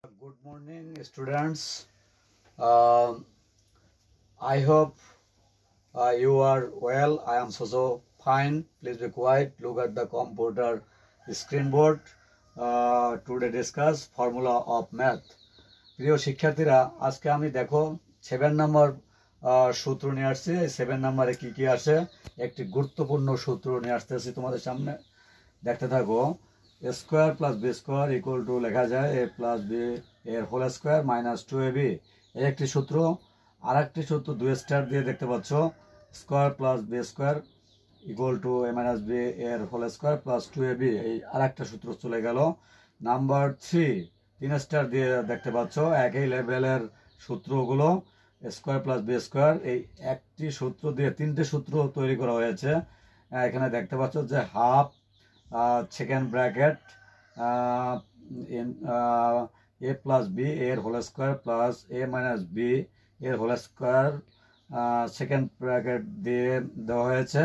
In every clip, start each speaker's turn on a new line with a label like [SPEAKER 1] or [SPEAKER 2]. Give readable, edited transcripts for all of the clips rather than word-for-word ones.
[SPEAKER 1] Good morning, students. Um I hope you are well. I am so fine. Please be quiet. Look at the computer screen board. Today discuss formula of math. প্রিয় শিক্ষার্থীরা, আজকে আমি দেখো 7 নম্বর সূত্র নিয়ে আসছি। এই 7 নম্বরে কি কি আসে একটি গুরুত্বপূর্ণ সূত্র নিয়ে আসতেছি তোমাদের সামনে। দেখতে থাকো। A square plus B square equal to লেখা যায় এ প্লাস বি এর হোল স্কোয়ার মাইনাস 2ab। এই একটি সূত্র। আর একটি সূত্র 2 স্টার দিয়ে দেখতে পাচ্ছ, square plus B square equal to A minus B এর হোল স্কোয়ার প্লাস 2ab। এই আর একটা সূত্র চলে গেল। নাম্বার 3 3 স্টার দিয়ে দেখতে পাচ্ছ, একই লেভেলের সূত্রগুলো। স্কোয়ার প্লাস বি স্কোয়ার, এই একটি সূত্র দিয়ে তিনটে সূত্র তৈরি করা হয়েছে। এখানে দেখতে পাচ্ছ যে হাফ সেকেন্ড ব্র্যাকেট এ প্লাস বি এর হোল স্কোয়ার প্লাস এ মাইনাস বি এর হোল স্কোয়ার সেকেন্ড ব্র্যাকেট দিয়ে দেওয়া হয়েছে।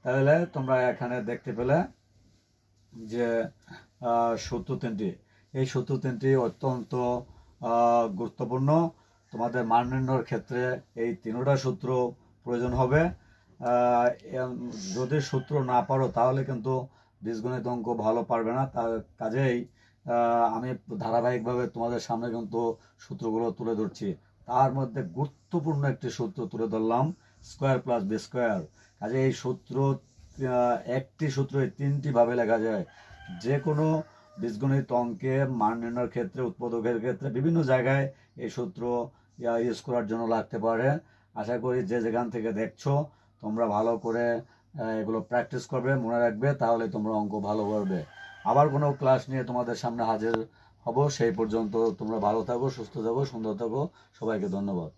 [SPEAKER 1] তাহলে তোমরা এখানে দেখতে পেলে যে সূত্র তিনটি, এই সূত্র তিনটি অত্যন্ত গুরুত্বপূর্ণ। তোমাদের মান নির্ণয়ের ক্ষেত্রে এই তিনটা সূত্র প্রয়োজন হবে। যদি সূত্র না পারো তাহলে কিন্তু বীজগণিত অঙ্ক ভালো পারবে না। তার কাজেই আমি ধারাবাহিকভাবে তোমাদের সামনে কিন্তু সূত্রগুলো তুলে ধরছি। তার মধ্যে গুরুত্বপূর্ণ একটি সূত্র তুলে ধরলাম, স্কোয়ার প্লাস বি স্কোয়ার। কাজে এই সূত্র একটি সূত্র তিনটি ভাবে লেখা যায়। যে কোনো বীজগণিত অঙ্কে মান নির্ণয়ের ক্ষেত্রে, উৎপাদকের ক্ষেত্রে বিভিন্ন জায়গায় এই সূত্র ইউজ করার জন্য লাগতে পারে। আশা করি যে যেখান থেকে দেখছো তোমরা ভালো করে এগুলো প্র্যাকটিস করবে, মনে রাখবে, তাহলে তোমরা অঙ্ক ভালো করবে। আবার কোনো ক্লাস নিয়ে তোমাদের সামনে হাজির হব। সেই পর্যন্ত তোমরা ভালো থাকো, সুস্থ থাকো, সুন্দর থাকো। সবাইকে ধন্যবাদ।